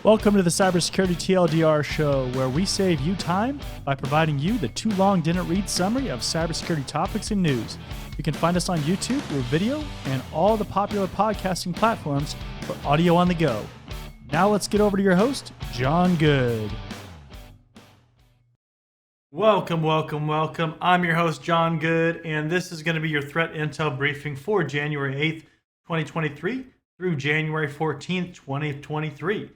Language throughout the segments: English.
Welcome to the Cybersecurity TLDR show, where we save you time by providing you the too long didn't read summary of cybersecurity topics and news. You can find us on YouTube with video and all the popular podcasting platforms for audio on the go. Now let's get over to your host, John Good. Welcome. I'm your host, John Good, and this is going to be your threat intel briefing for January 8th, 2023 through January 14th, 2023.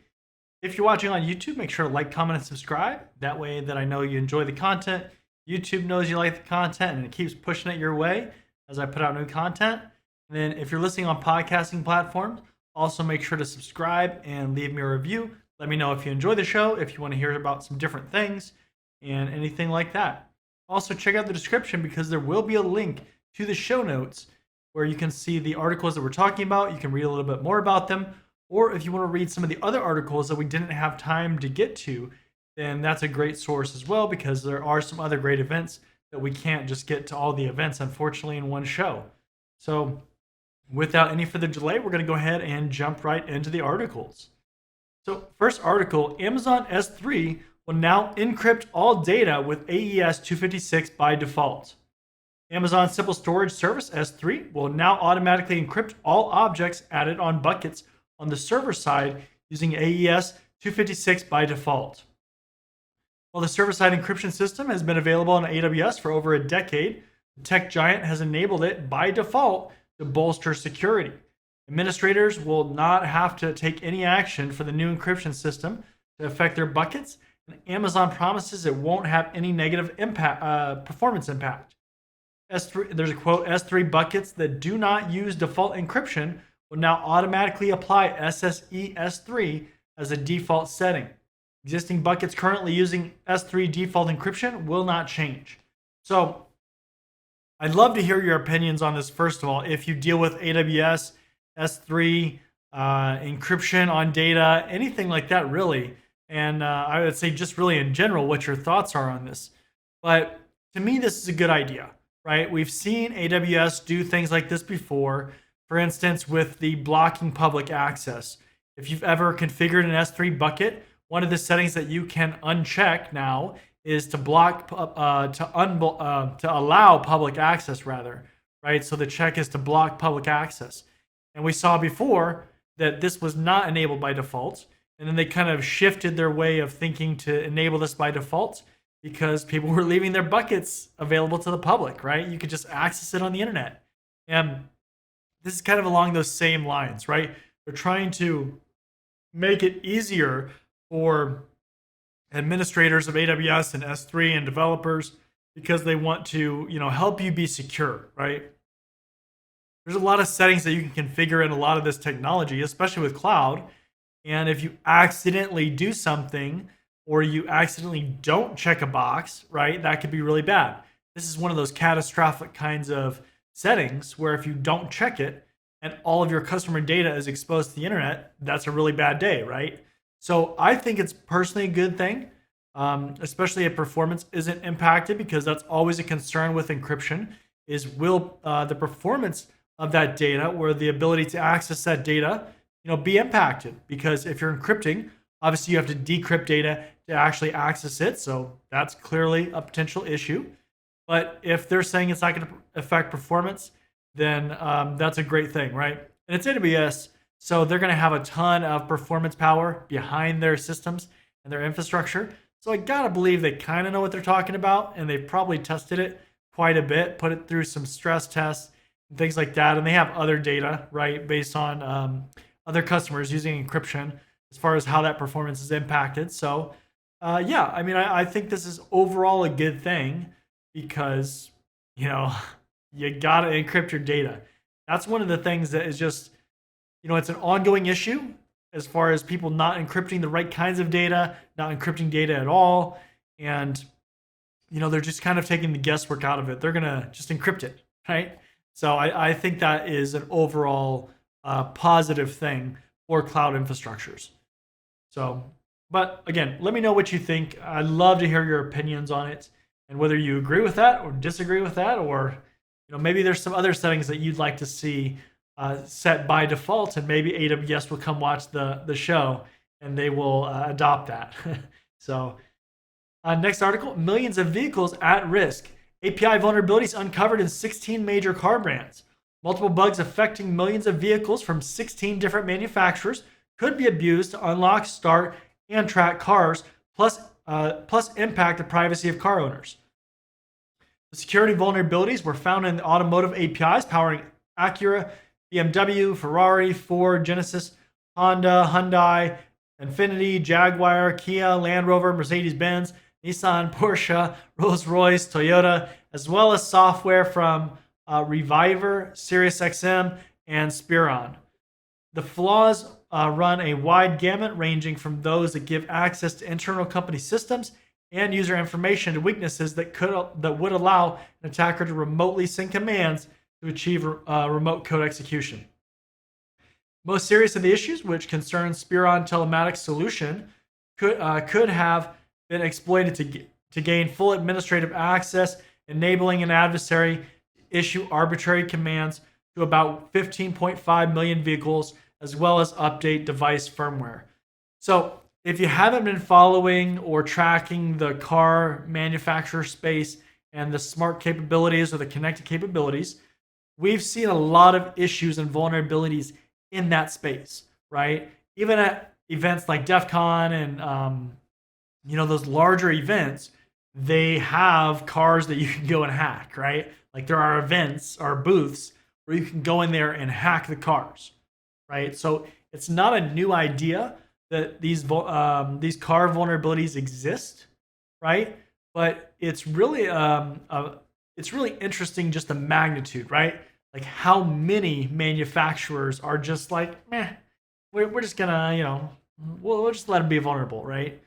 If you're watching on YouTube, make sure to like, comment, and subscribe. That way that I know you enjoy the content. YouTube knows you like the content, and it keeps pushing it your way as I put out new content. And then if you're listening on podcasting platforms, also make sure to subscribe and leave me a review. Let me know if you enjoy the show, if you want to hear about some different things, and anything like that. Also, check out the description because there will be a link to the show notes where you can see the articles that we're talking about. You can read a little bit more about them. Or if you want to read some of the other articles that we didn't have time to get to, then that's a great source as well, because there are some other great events that we can't just get to all the events, unfortunately, in one show. So without any further delay, we're going to go ahead and jump right into the articles. So first article, Amazon S3 will now encrypt all data with AES 256 by default. Amazon Simple Storage Service S3 will now automatically encrypt all objects added on buckets on the server side using AES 256 by default. While the server-side encryption system has been available on AWS for over a decade, the tech giant has enabled it by default to bolster security. Administrators will not have to take any action for the new encryption system to affect their buckets, and Amazon promises it won't have any negative performance impact. There's a quote, S3 buckets that do not use default encryption will now automatically apply SSE S3 as a default setting. Existing buckets currently using S3 default encryption will not change. So I'd love to hear your opinions on this. First of all, if you deal with AWS, S3, encryption on data, anything like that really. And I would say just really in general, what your thoughts are on this. But to me, this is a good idea, right? We've seen AWS do things like this before. For instance, with the blocking public access. If you've ever configured an S3 bucket, one of the settings that you can uncheck now is to block, to allow public access rather, right? So the check is to block public access. And we saw before that this was not enabled by default. And then they kind of shifted their way of thinking to enable this by default because people were leaving their buckets available to the public, right? You could just access it on the internet. And this is kind of along those same lines, right? They're trying to make it easier for administrators of AWS and S3 and developers because they want to, help you be secure, right? There's a lot of settings that you can configure in a lot of this technology, especially with cloud. And if you accidentally do something or you accidentally don't check a box, right, that could be really bad. This is one of those catastrophic kinds of settings where if you don't check it and all of your customer data is exposed to the internet, that's a really bad day, right? So I think it's personally a good thing, especially if performance isn't impacted, because that's always a concern with encryption is will the performance of that data or the ability to access that data, be impacted? Because if you're encrypting, obviously you have to decrypt data to actually access it. So that's clearly a potential issue. But if they're saying it's not going to affect performance, then that's a great thing, right? And it's AWS, so they're going to have a ton of performance power behind their systems and their infrastructure. So I got to believe they kind of know what they're talking about, and they've probably tested it quite a bit, put it through some stress tests and things like that. And they have other data, right, based on other customers using encryption as far as how that performance is impacted. So I think this is overall a good thing. Because, you got to encrypt your data. That's one of the things that is just, it's an ongoing issue as far as people not encrypting the right kinds of data, not encrypting data at all. And, they're just kind of taking the guesswork out of it. They're going to just encrypt it, right? So I think that is an overall positive thing for cloud infrastructures. So, but again, let me know what you think. I'd love to hear your opinions on it. And whether you agree with that or disagree with that, or maybe there's some other settings that you'd like to see set by default, and maybe AWS will come watch the show and they will adopt that. So, next article: millions of vehicles at risk. API vulnerabilities uncovered in 16 major car brands. Multiple bugs affecting millions of vehicles from 16 different manufacturers could be abused to unlock, start, and track cars, plus impact the privacy of car owners. The security vulnerabilities were found in the automotive APIs powering Acura, BMW, Ferrari, Ford, Genesis, Honda, Hyundai, Infiniti, Jaguar, Kia, Land Rover, Mercedes-Benz, Nissan, Porsche, Rolls-Royce, Toyota, as well as software from Reviver, SiriusXM, and Spiron. The flaws run a wide gamut, ranging from those that give access to internal company systems and user information to weaknesses that would allow an attacker to remotely send commands to achieve remote code execution. Most serious of the issues, which concern Spiron telematics solution, could have been exploited to gain full administrative access, enabling an adversary to issue arbitrary commands to about 15.5 million vehicles, as well as update device firmware. So, if you haven't been following or tracking the car manufacturer space and the smart capabilities or the connected capabilities, we've seen a lot of issues and vulnerabilities in that space, right? Even at events like DEF CON and those larger events, they have cars that you can go and hack, right? Like there are events or booths where you can go in there and hack the cars, right? So it's not a new idea that these car vulnerabilities exist, right? But it's really interesting just the magnitude, right? Like how many manufacturers are just like, meh, we're just gonna, we'll just let them be vulnerable, right?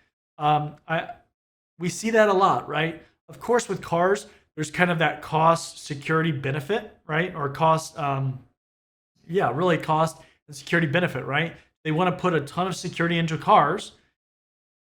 We see that a lot, right? Of course, with cars, there's kind of that cost security benefit, right? Or cost, really cost and security benefit, right? They want to put a ton of security into cars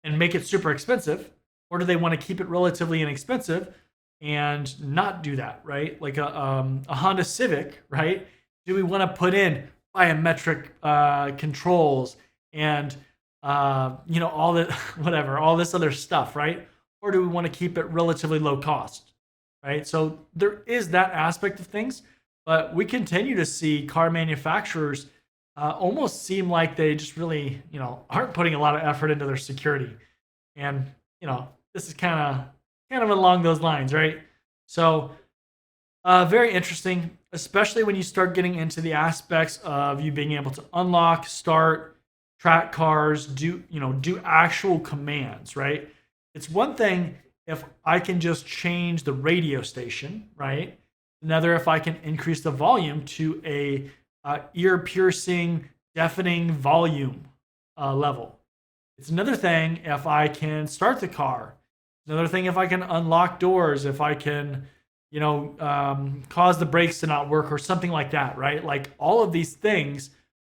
and make it super expensive, or do they want to keep it relatively inexpensive and not do that, right? Like a Honda Civic, right? Do we want to put in biometric controls and all the whatever, all this other stuff, right? Or do we want to keep it relatively low cost, right? So there is that aspect of things, but we continue to see car manufacturers almost seem like they just really, aren't putting a lot of effort into their security. And, this is kind of along those lines, right? So very interesting, especially when you start getting into the aspects of you being able to unlock, start, track cars, do actual commands, right? It's one thing if I can just change the radio station, right? Another if I can increase the volume to a ear-piercing, deafening volume level. It's another thing if I can start the car. Another thing if I can unlock doors, if I can, cause the brakes to not work or something like that, right? Like all of these things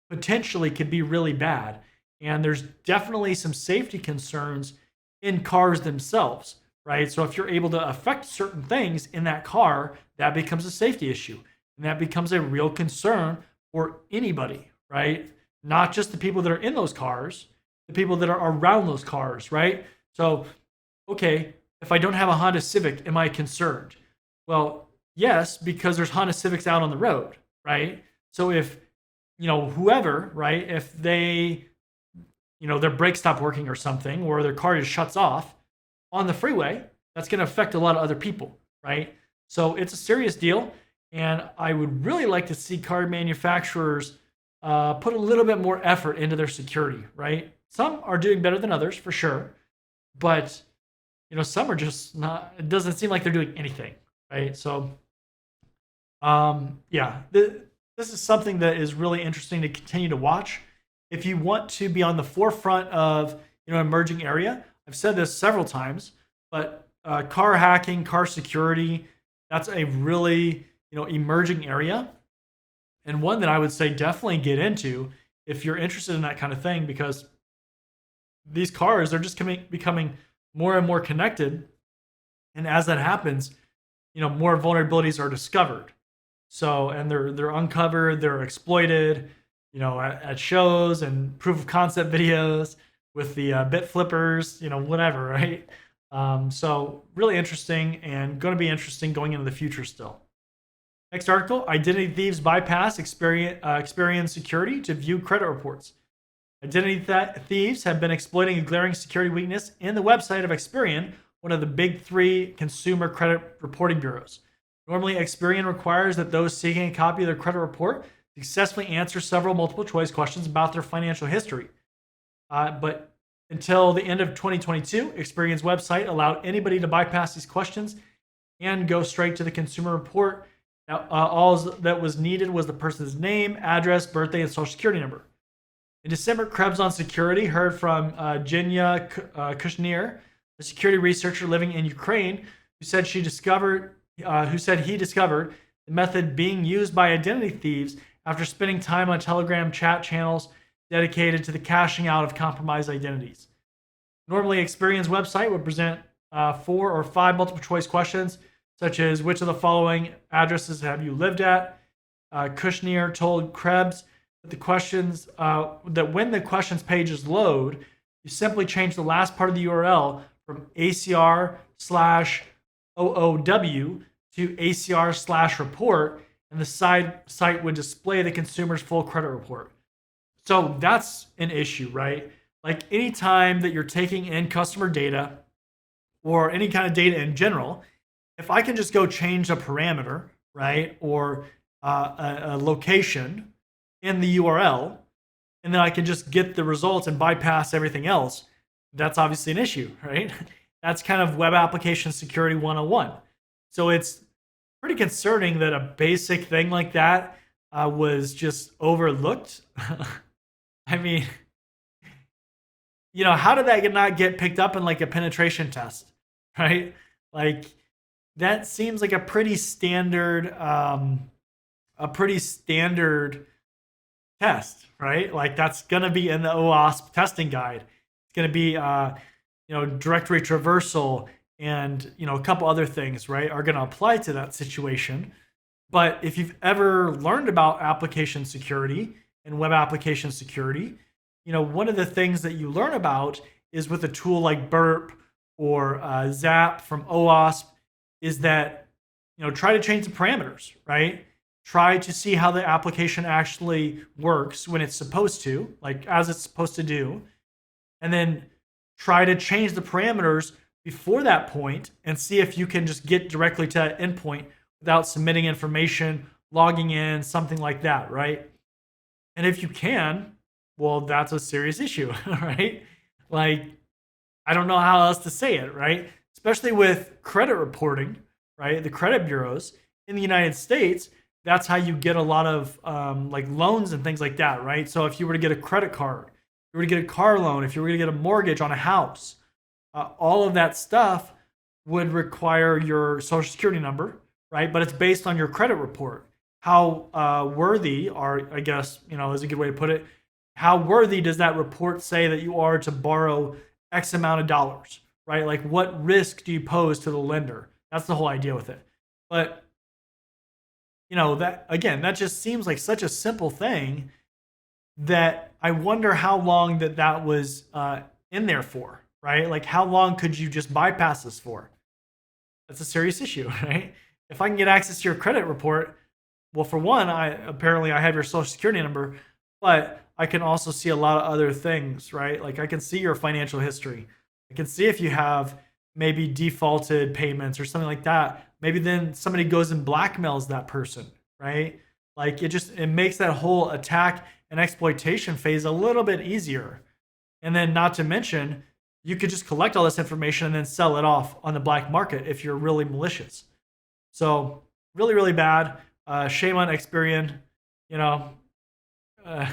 potentially could be really bad. And there's definitely some safety concerns in cars themselves, right? So if you're able to affect certain things in that car, that becomes a safety issue. And that becomes a real concern for anybody, right? Not just the people that are in those cars, the people that are around those cars, right? So, okay, if I don't have a Honda Civic, am I concerned? Well, yes, because there's Honda Civics out on the road, right? So if, whoever, right, if they, their brakes stop working or something, or their car just shuts off on the freeway, that's going to affect a lot of other people, right? So it's a serious deal. And I would really like to see car manufacturers put a little bit more effort into their security, right? Some are doing better than others, for sure. But, some are just not, it doesn't seem like they're doing anything, right? So, this is something that is really interesting to continue to watch. If you want to be on the forefront of, emerging area, I've said this several times, but car hacking, car security, that's a really, emerging area, and one that I would say definitely get into if you're interested in that kind of thing, because these cars are just becoming more and more connected, and as that happens, more vulnerabilities are discovered. So, and they're uncovered, they're exploited, at shows and proof of concept videos. with the bit flippers, whatever, right? So really interesting and going to be interesting going into the future still. Next article, identity thieves bypass Experian security to view credit reports. Identity thieves have been exploiting a glaring security weakness in the website of Experian, one of the big three consumer credit reporting bureaus. Normally, Experian requires that those seeking a copy of their credit report successfully answer several multiple choice questions about their financial history. But until the end of 2022, Experian's website allowed anybody to bypass these questions and go straight to the consumer report. Now, all that was needed was the person's name, address, birthday, and social security number. In December, Krebs on Security heard from Genya Kushner, a security researcher living in Ukraine, who said he discovered the method being used by identity thieves after spending time on Telegram chat channels dedicated to the cashing out of compromised identities. Normally, Experian's website would present 4 or 5 multiple choice questions, such as which of the following addresses have you lived at? Kushner told Krebs that that when the questions pages load, you simply change the last part of the URL from ACR/OOW to ACR/report, and the site would display the consumer's full credit report. So that's an issue, right? Like anytime that you're taking in customer data or any kind of data in general, if I can just go change a parameter, right, or a location in the URL, and then I can just get the results and bypass everything else, that's obviously an issue, right? That's kind of web application security 101. So it's pretty concerning that a basic thing like that was just overlooked. I mean, how did that not get picked up in like a penetration test, right? Like that seems like a pretty standard test, right? Like that's gonna be in the OWASP testing guide. It's gonna be directory traversal and a couple other things, right, are gonna apply to that situation. But if you've ever learned about application security and web application security, one of the things that you learn about is with a tool like Burp or Zap from OWASP is that try to change the parameters, right? Try to see how the application actually works when it's supposed to, like as it's supposed to do, and then try to change the parameters before that point and see if you can just get directly to that endpoint without submitting information, logging in, something like that, right? And if you can, well, that's a serious issue, right? Like, I don't know how else to say it, right? Especially with credit reporting, right? The credit bureaus in the United States, that's how you get a lot of like loans and things like that, right? So if you were to get a credit card, if you were to get a car loan, if you were to get a mortgage on a house, all of that stuff would require your social security number, right? But it's based on your credit report. How worthy are, I guess, is a good way to put it. How worthy does that report say that you are to borrow X amount of dollars, right? Like what risk do you pose to the lender? That's the whole idea with it. But that again, that just seems like such a simple thing that I wonder how long that was in there for, right? Like how long could you just bypass this for? That's a serious issue, right? If I can get access to your credit report, well, for one, I have your social security number, but I can also see a lot of other things, right? Like I can see your financial history. I can see if you have maybe defaulted payments or something like that. Maybe then somebody goes and blackmails that person, right? Like it makes that whole attack and exploitation phase a little bit easier. And then not to mention, you could just collect all this information and then sell it off on the black market if you're really malicious. So really, really bad. Shame on Experian. A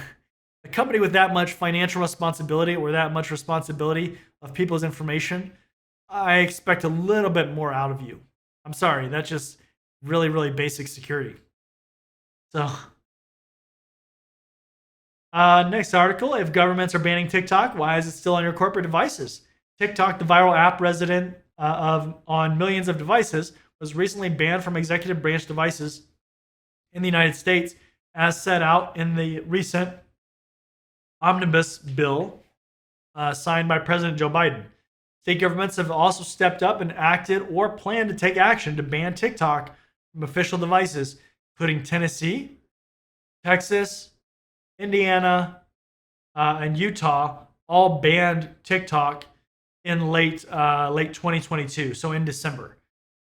company with that much financial responsibility or that much responsibility of people's information, I expect a little bit more out of you. I'm sorry, that's just really, really basic security. So, next article, if governments are banning TikTok, why is it still on your corporate devices? TikTok, the viral app resident on millions of devices, was recently banned from executive branch devices in the United States, as set out in the recent omnibus bill signed by President Joe Biden. State governments have also stepped up and acted or plan to take action to ban TikTok from official devices, including Tennessee, Texas, Indiana, and Utah. All banned TikTok in late 2022, so in December.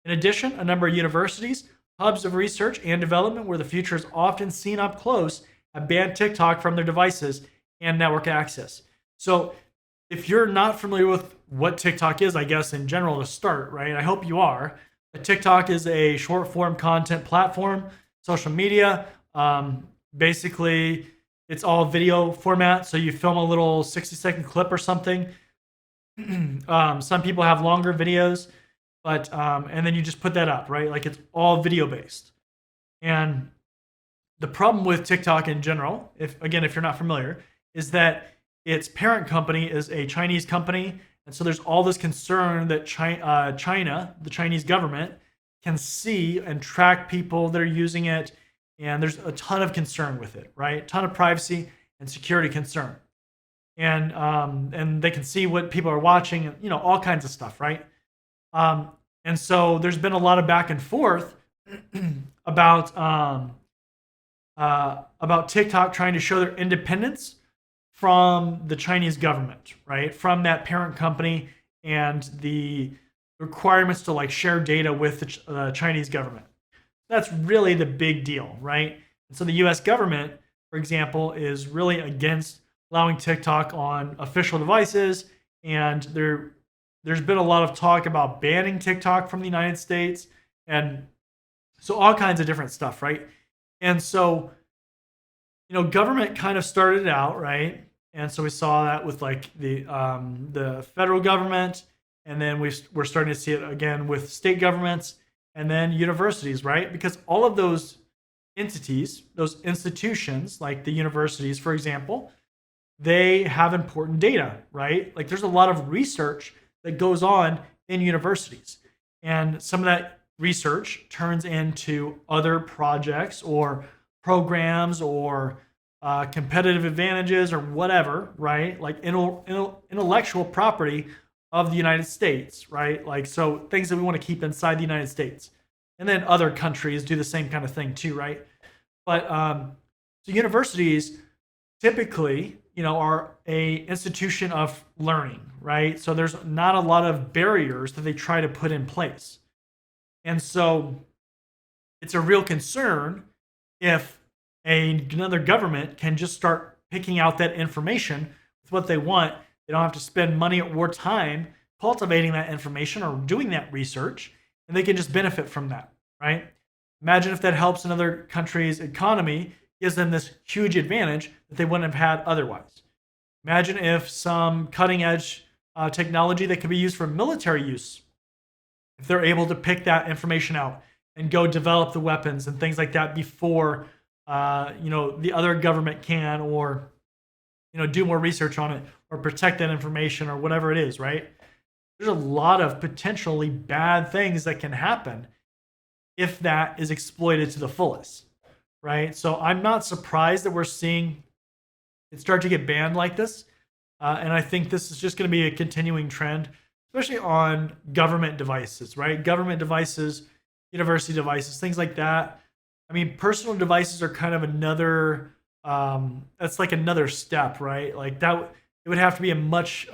In addition, a number of universities, hubs of research and development where the future is often seen up close, have banned TikTok from their devices and network access. So if you're not familiar with what TikTok is, I guess in general to start, right? I hope you are. But TikTok is a short form content platform, social media. Basically, it's all video format. So you film a little 60-second clip or something. Some people have longer videos, but and then you just put that up, right? Like it's all video based. And the problem with TikTok in general, if you're not familiar, is that its parent company is a Chinese company. And so there's all this concern that China, the Chinese government, can see and track people that are using it. And there's a ton of concern with it, right? A ton of privacy and security concern. And they can see what people are watching, and all kinds of stuff, right? And so there's been a lot of back and forth about TikTok trying to show their independence from the Chinese government, right? From that parent company and the requirements to like share data with the Chinese government. That's really the big deal, right? And so the US government, for example, is really against allowing TikTok on official devices. And there's been a lot of talk about banning TikTok from the United States. And so all kinds of different stuff, right? And so, government kind of started out, right? And so we saw that with like the federal government, and then we're starting to see it again with state governments, and then universities, right? Because all of those entities, those institutions, like the universities, for example, they have important data, right? Like there's a lot of research that goes on in universities, and some of that research turns into other projects or programs or competitive advantages or whatever, right? Like intellectual property of the United States, right? Like, so things that we want to keep inside the United States. And then other countries do the same kind of thing too, right? But so universities typically, are a institution of learning, right? So there's not a lot of barriers that they try to put in place. And so it's a real concern if another government can just start picking out that information with what they want. They don't have to spend money or time cultivating that information or doing that research, and they can just benefit from that, right? Imagine if that helps another country's economy, gives them this huge advantage that they wouldn't have had otherwise. Imagine if some cutting edge technology that could be used for military use, if they're able to pick that information out and go develop the weapons and things like that before the other government can, or do more research on it or protect that information or whatever it is, right? There's a lot of potentially bad things that can happen if that is exploited to the fullest, right? So I'm not surprised that we're seeing it start to get banned like this. And I think this is just going to be a continuing trend, especially on government devices, right? Government devices, university devices, things like that. I mean, personal devices are kind of another, that's like another step, right? Like that, it would have to be a much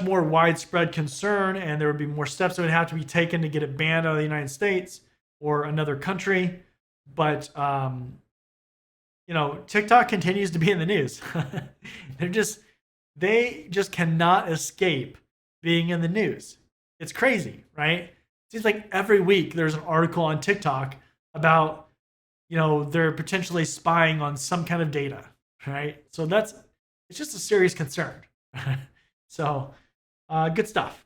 more widespread concern, and there would be more steps that would have to be taken to get it banned out of the United States or another country. But, TikTok continues to be in the news. They just cannot escape being in the news. It's crazy, right? It seems like every week there's an article on TikTok about, they're potentially spying on some kind of data, right? So it's just a serious concern. So good stuff.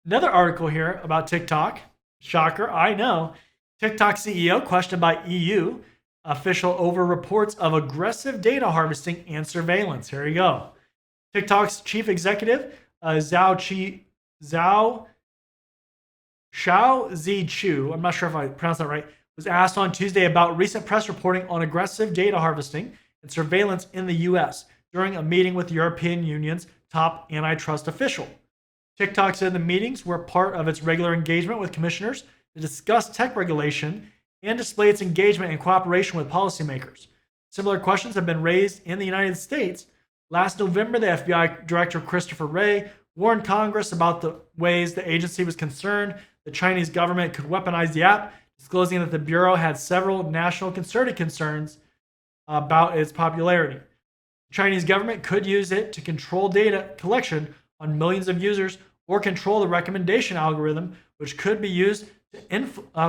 Another article here about TikTok. Shocker, I know. TikTok CEO questioned by EU official over reports of aggressive data harvesting and surveillance. Here you go. TikTok's chief executive, Xiao Zichu, I'm not sure if I pronounced that right, was asked on Tuesday about recent press reporting on aggressive data harvesting and surveillance in the US. during a meeting with the European Union's top antitrust official. TikTok said the meetings were part of its regular engagement with commissioners to discuss tech regulation and display its engagement and cooperation with policymakers. Similar questions have been raised in the United States. Last November, the FBI Director Christopher Wray warned Congress about the ways the agency was concerned the Chinese government could weaponize the app, disclosing that the Bureau had several national concerted concerns about its popularity. The Chinese government could use it to control data collection on millions of users or control the recommendation algorithm, which could be used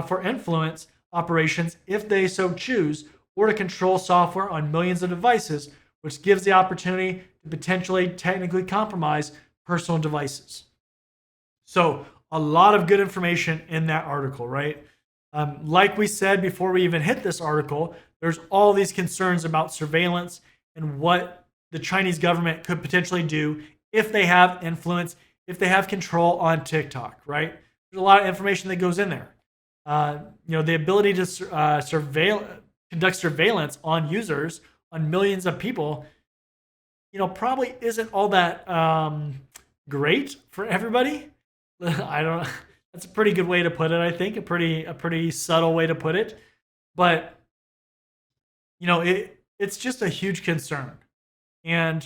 for influence operations if they so choose, or to control software on millions of devices, which gives the opportunity to potentially technically compromise personal devices. So a lot of good information in that article, right? Like we said before we even hit this article, there's all these concerns about surveillance and what the Chinese government could potentially do if they have influence, if they have control on TikTok, right? There's a lot of information that goes in there. The ability to conduct surveillance on users, on millions of people, probably isn't all that great for everybody. I don't. That's a pretty good way to put it. I think a pretty subtle way to put it, but it's just a huge concern. And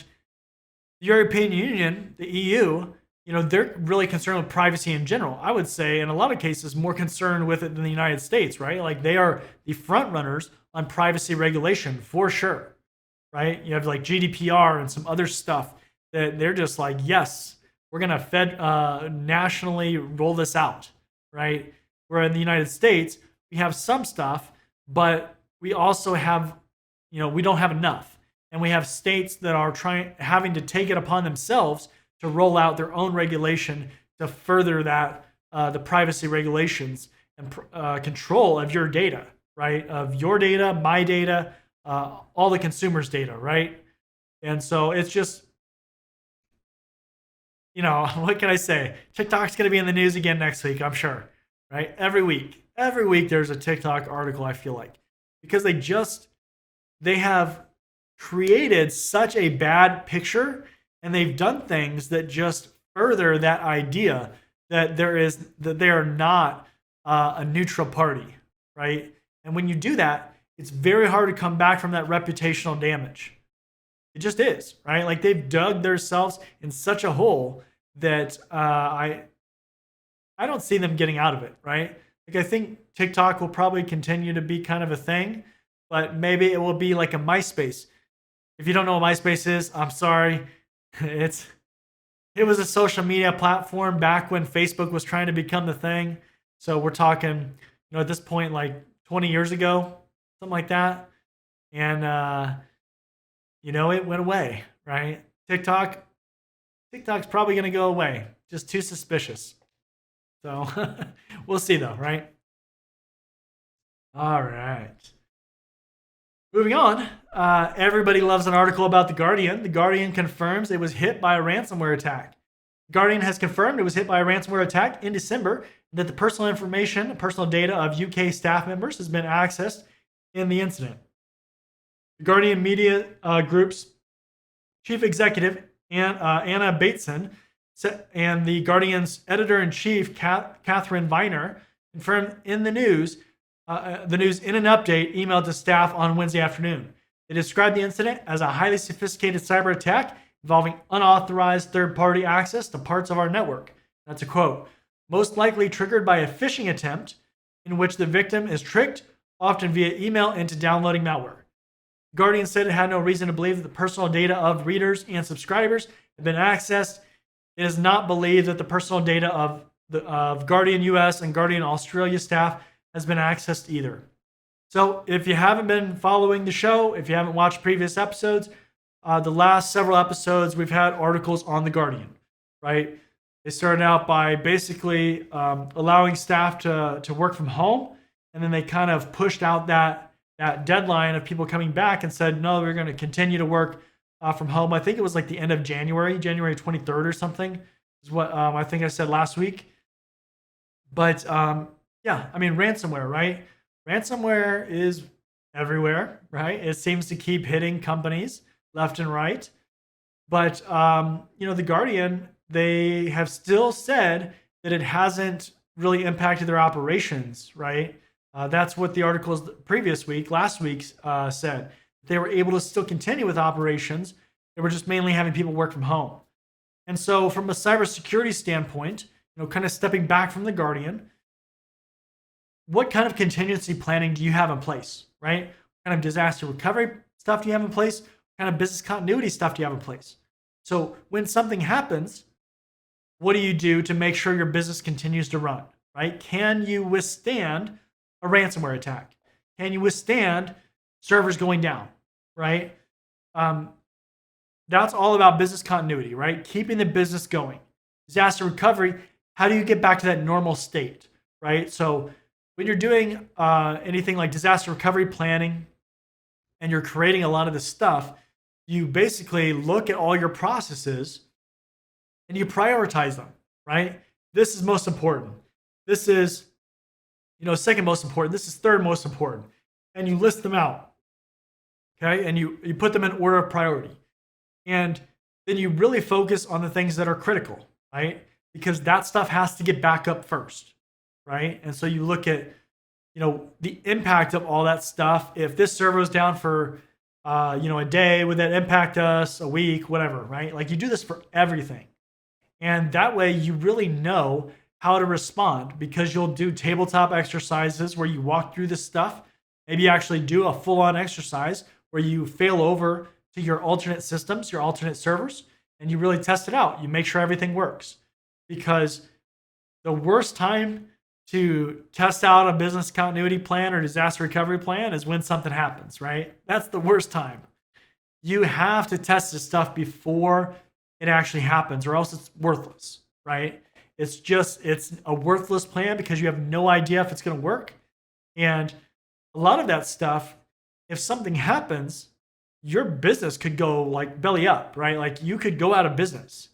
the European Union, the EU, they're really concerned with privacy in general. I would say, in a lot of cases, more concerned with it than the United States, right? Like they are the front runners on privacy regulation for sure, right? You have like GDPR and some other stuff that they're just like, yes, we're gonna nationally roll this out, right? Where in the United States, we have some stuff, but we also have, we don't have enough, and we have states that are having to take it upon themselves to roll out their own regulation to further that the privacy regulations and control of your data, right? Of your data, my data, all the consumers' data, right? And so it's just, what can I say? TikTok's going to be in the news again next week, I'm sure, right? Every week there's a TikTok article, I feel like, because they have created such a bad picture, and they've done things that just further that idea that they are not a neutral party, right? And when you do that, it's very hard to come back from that reputational damage. It just is, right? Like they've dug themselves in such a hole that I don't see them getting out of it, right? Like I think TikTok will probably continue to be kind of a thing, but maybe it will be like a MySpace. If you don't know what MySpace is, I'm sorry. It was a social media platform back when Facebook was trying to become the thing. So we're talking, at this point, like 20 years ago, something like that. And it went away, right? TikTok's probably going to go away. Just too suspicious. So we'll see though, right? All right. Moving on, everybody loves an article about The Guardian. The Guardian confirms it was hit by a ransomware attack. The Guardian has confirmed it was hit by a ransomware attack in December, that the personal data of UK staff members has been accessed in the incident. The Guardian Media Group's chief executive, Anna Bateson, and the Guardian's editor-in-chief, Catherine Viner, confirmed in the news in an update emailed to staff on Wednesday afternoon. They described the incident as a highly sophisticated cyber attack involving unauthorized third-party access to parts of our network. That's a quote. Most likely triggered by a phishing attempt in which the victim is tricked, often via email, into downloading malware. Guardian said it had no reason to believe that the personal data of readers and subscribers had been accessed. It is not believed that the personal data of Guardian US and Guardian Australia staff has been accessed either. So if you haven't been following the show, if you haven't watched previous episodes, the last several episodes we've had articles on The Guardian, right? They started out by basically allowing staff to work from home, and then they kind of pushed out that deadline of people coming back and said, no, we're going to continue to work from home. I think it was like the end of January 23rd or something is what I think I said last week. But yeah, I mean, ransomware, right? Ransomware is everywhere, right? It seems to keep hitting companies left and right. But the Guardian, they have still said that it hasn't really impacted their operations, right? That's what the articles last week said. They were able to still continue with operations. They were just mainly having people work from home. And so, from a cybersecurity standpoint, kind of stepping back from the Guardian, what kind of contingency planning do you have in place, right? What kind of disaster recovery stuff do you have in place? What kind of business continuity stuff do you have in place? So when something happens, what do you do to make sure your business continues to run, right? Can you withstand a ransomware attack? Can you withstand servers going down, right? Um, that's all about business continuity, right? Keeping the business going. Disaster recovery, how do you get back to that normal state, right? So when you're doing anything like disaster recovery planning and you're creating a lot of this stuff, you basically look at all your processes and you prioritize them, right? This is most important. This is, second most important. This is third most important. And you list them out, okay? And you put them in order of priority. And then you really focus on the things that are critical, right? Because that stuff has to get back up first, right? And so you look at, the impact of all that stuff. If this server is down for, a day, would that impact us a week, whatever, right? Like you do this for everything. And that way you really know how to respond because you'll do tabletop exercises where you walk through this stuff. Maybe you actually do a full on exercise where you fail over to your alternate systems, your alternate servers, and you really test it out. You make sure everything works because the worst time to test out a business continuity plan or disaster recovery plan is when something happens, right? That's the worst time. You have to test this stuff before it actually happens or else it's worthless, right? It's a worthless plan because you have no idea if it's going to work. And a lot of that stuff, if something happens, your business could go like belly up, right? Like you could go out of business.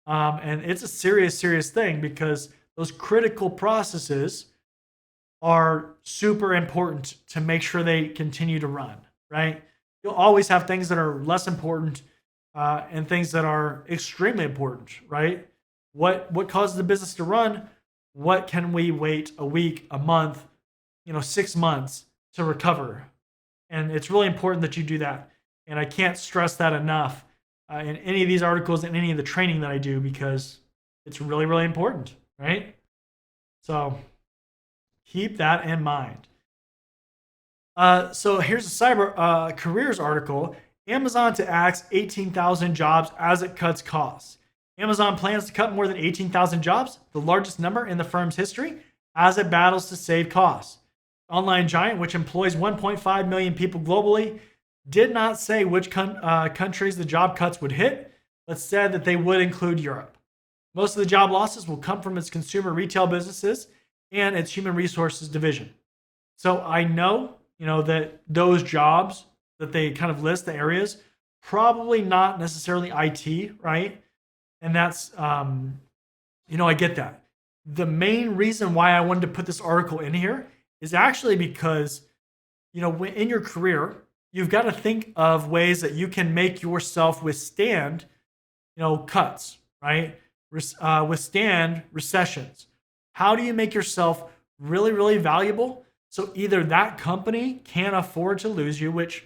And it's a serious, serious thing because those critical processes are super important to make sure they continue to run, right? You'll always have things that are less important and things that are extremely important, right? What causes the business to run? What can we wait a week, a month, 6 months to recover? And it's really important that you do that. And I can't stress that enough in any of these articles and any of the training that I do because it's really, really important, right? So keep that in mind. So here's a cyber careers article. Amazon to axe 18,000 jobs as it cuts costs. Amazon plans to cut more than 18,000 jobs, the largest number in the firm's history, as it battles to save costs. Online giant, which employs 1.5 million people globally, did not say which countries the job cuts would hit, but said that they would include Europe. Most of the job losses will come from its consumer retail businesses and its human resources division. So I know, that those jobs that they kind of list, the areas, probably not necessarily IT, right? And that's, I get that. The main reason why I wanted to put this article in here is actually because, in your career, you've got to think of ways that you can make yourself withstand, cuts, right? Withstand recessions. How do you make yourself really, really valuable? So either that company can't afford to lose you, which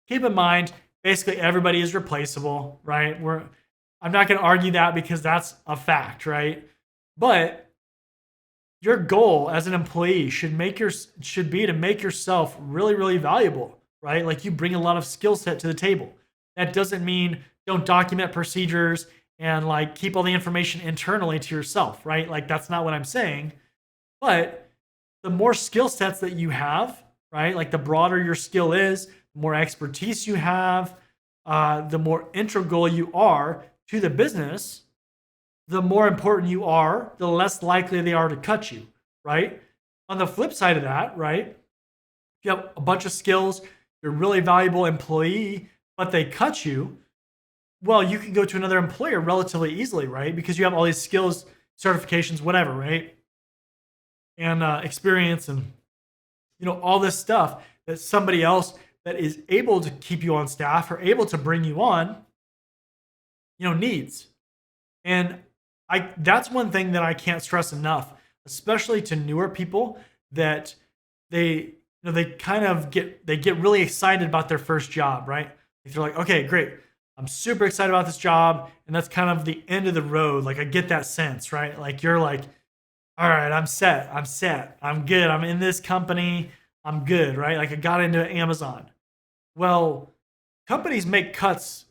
keep in mind, basically everybody is replaceable, right? I'm not going to argue that because that's a fact, right? But your goal as an employee should be to make yourself really, really valuable, right? Like you bring a lot of skill set to the table. That doesn't mean don't document procedures and like keep all the information internally to yourself, right? Like that's not what I'm saying. But the more skill sets that you have, right? Like the broader your skill is, the more expertise you have, the more integral you are to the business, the more important you are, the less likely they are to cut you, right? On the flip side of that, right? If you have a bunch of skills, you're a really valuable employee, but they cut you, well, you can go to another employer relatively easily, right? Because you have all these skills, certifications, whatever, right? And experience and, all this stuff that somebody else that is able to keep you on staff or able to bring you on needs. And that's one thing that I can't stress enough, especially to newer people, that they kind of get really excited about their first job, right? They're like, okay, great. I'm super excited about this job, and that's kind of the end of the road. Like I get that sense, right? Like you're like, all right, I'm good. I'm in this company, I'm good, right? Like I got into Amazon. Well, companies make cuts,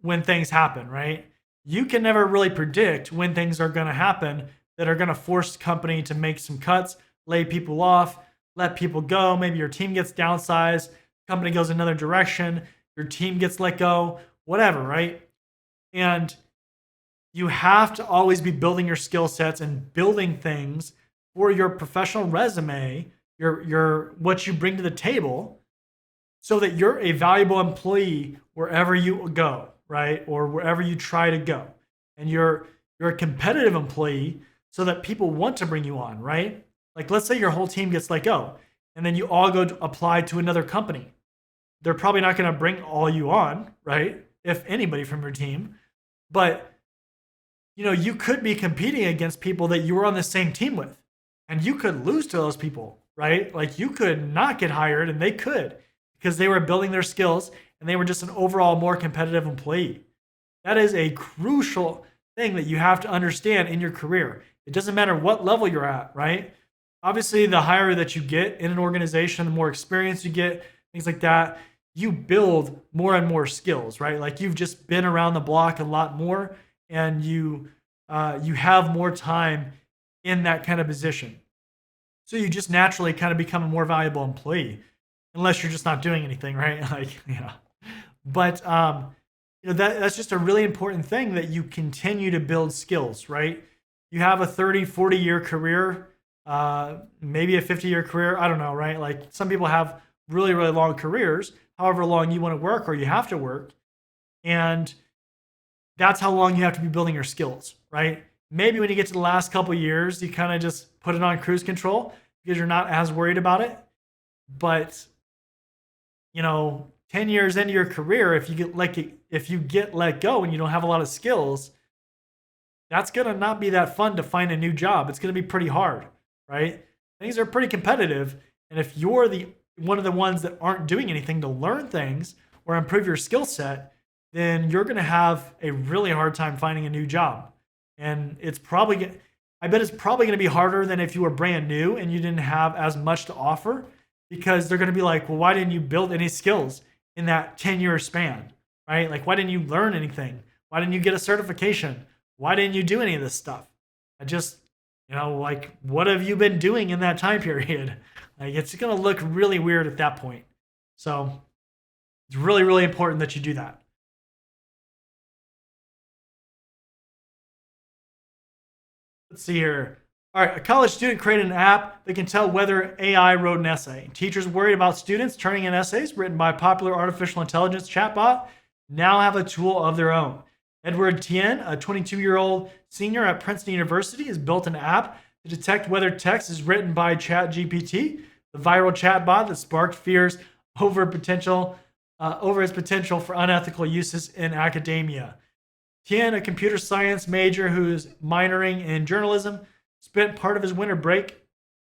when things happen, right? You can never really predict when things are going to happen that are going to force the company to make some cuts, lay people off, let people go. Maybe your team gets downsized, company goes another direction, your team gets let go, whatever, right? And you have to always be building your skill sets and building things for your professional resume, your what you bring to the table, so that you're a valuable employee wherever you go, right? Or wherever you try to go. And you're a competitive employee so that people want to bring you on, right? Like let's say your whole team gets let go and then you all go to apply to another company. They're probably not going to bring all you on, right? If anybody from your team. But you could be competing against people that you were on the same team with. And you could lose to those people, right? Like you could not get hired and they could, because they were building their skills and they were just an overall more competitive employee. That is a crucial thing that you have to understand in your career. It doesn't matter what level you're at, right? Obviously, the higher that you get in an organization, the more experience you get, things like that, you build more and more skills, right? Like you've just been around the block a lot more, and you have more time in that kind of position. So you just naturally kind of become a more valuable employee, unless you're just not doing anything, right? Like, But that's just a really important thing, that you continue to build skills, right? You have a 30, 40-year career, maybe a 50-year career. I don't know, right? Like some people have really, really long careers, however long you want to work or you have to work. And that's how long you have to be building your skills, right? Maybe when you get to the last couple of years, you kind of just put it on cruise control because you're not as worried about it. But 10 years into your career, if you get let go and you don't have a lot of skills, that's going to not be that fun to find a new job. It's going to be pretty hard, right? Things are pretty competitive. And if you're one of the ones that aren't doing anything to learn things or improve your skill set, then you're going to have a really hard time finding a new job. And I bet it's probably going to be harder than if you were brand new and you didn't have as much to offer, because they're going to be like, well, why didn't you build any skills in that 10-year span, right? Like, why didn't you learn anything? Why didn't you get a certification? Why didn't you do any of this stuff? Like, what have you been doing in that time period? Like, it's going to look really weird at that point. So it's really, really important that you do that. Let's see here. All right, a college student created an app that can tell whether AI wrote an essay. Teachers worried about students turning in essays written by a popular artificial intelligence chatbot now have a tool of their own. Edward Tien, a 22-year-old senior at Princeton University, has built an app to detect whether text is written by ChatGPT, the viral chatbot that sparked fears over its potential for unethical uses in academia. Tien, a computer science major who's minoring in journalism, spent part of his winter break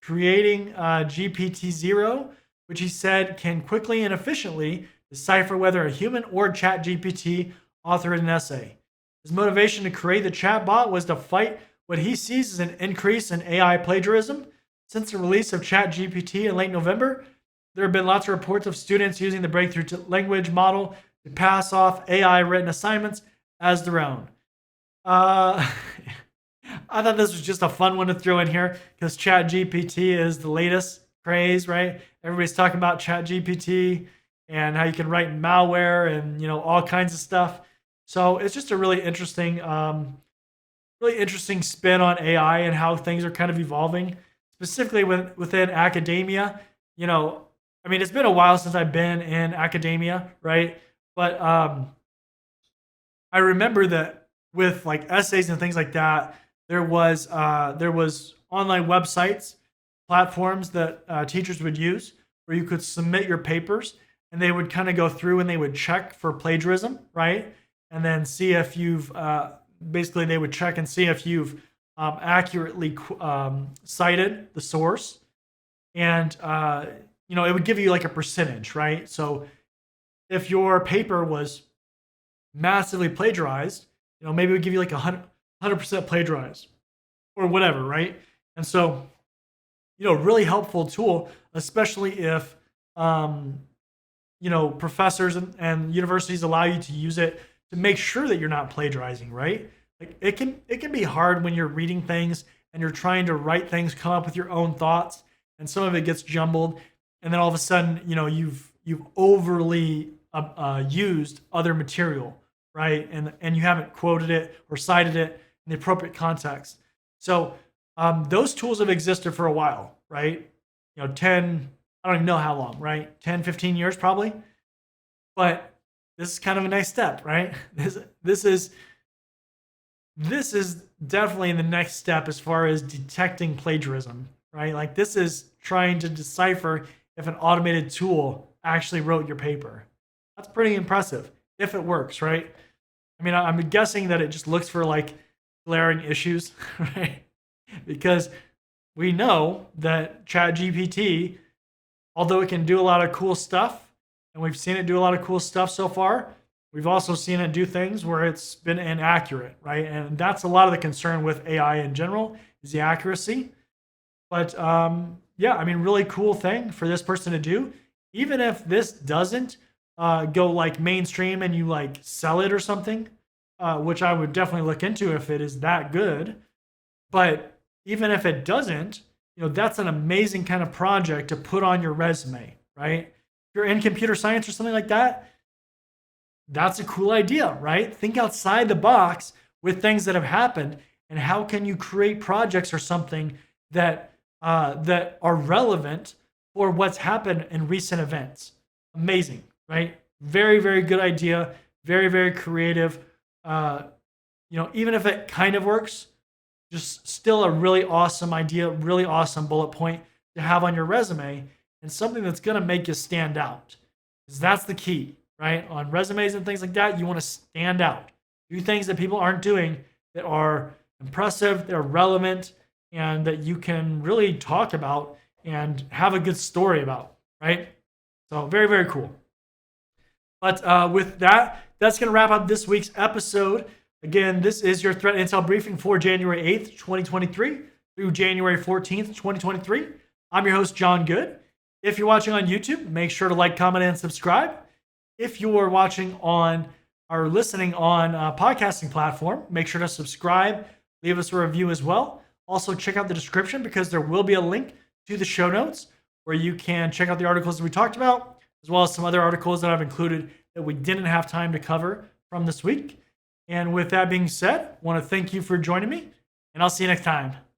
creating GPTZero, which he said can quickly and efficiently decipher whether a human or ChatGPT authored an essay. His motivation to create the chatbot was to fight what he sees as an increase in AI plagiarism. Since the release of ChatGPT in late November, there have been lots of reports of students using the breakthrough language model to pass off AI written assignments as their own. I thought this was just a fun one to throw in here because ChatGPT is the latest craze, right? Everybody's talking about ChatGPT and how you can write malware and all kinds of stuff. So it's just a really interesting spin on AI and how things are kind of evolving, specifically within academia. It's been a while since I've been in academia, right? But I remember that with like essays and things like that, there was online websites, platforms that teachers would use where you could submit your papers and they would kind of go through and they would check for plagiarism, right? and then see if you've basically they would check and see if you've accurately cited the source, and it would give you like a percentage, right? So if your paper was massively plagiarized, maybe it would give you like 100% plagiarized or whatever, right? And so, really helpful tool, especially if professors and universities allow you to use it to make sure that you're not plagiarizing, right? Like it can be hard when you're reading things and you're trying to write things, come up with your own thoughts, and some of it gets jumbled, and then all of a sudden, you've overly used other material, right? And you haven't quoted it or cited it in the appropriate context. So those tools have existed for a while, right? 10, I don't even know how long, right? 10, 15 years probably. But this is kind of a nice step, right? This is definitely the next step as far as detecting plagiarism, right? Like this is trying to decipher if an automated tool actually wrote your paper. That's pretty impressive if it works, right? I mean, I'm guessing that it just looks for like glaring issues, right? Because we know that ChatGPT, although it can do a lot of cool stuff, and we've seen it do a lot of cool stuff so far, we've also seen it do things where it's been inaccurate, right? And that's a lot of the concern with AI in general is the accuracy. But yeah, I mean, really cool thing for this person to do. Even if this doesn't go like mainstream and you like sell it or something, which I would definitely look into if it is that good. But even if it doesn't, that's an amazing kind of project to put on your resume, right? If you're in computer science or something like that, that's a cool idea, right? Think outside the box with things that have happened, and how can you create projects or something that that are relevant for what's happened in recent events. Amazing, right? Very, very good idea. Very, very creative. Even if it kind of works, just still a really awesome idea, really awesome bullet point to have on your resume, and something that's going to make you stand out. Because that's the key, right? On resumes and things like that, you want to stand out. Do things that people aren't doing that are impressive, that are relevant, and that you can really talk about and have a good story about, right? So very, very cool. But with that, that's going to wrap up this week's episode. Again, this is your threat intel briefing for January 8th, 2023 through January 14th, 2023. I'm your host, John Good. If you're watching on YouTube, make sure to like, comment, and subscribe. If you're watching on or listening on a podcasting platform, make sure to subscribe, leave us a review as well. Also, check out the description because there will be a link to the show notes where you can check out the articles that we talked about, as well as some other articles that I've included that we didn't have time to cover from this week. And with that being said, I want to thank you for joining me, and I'll see you next time.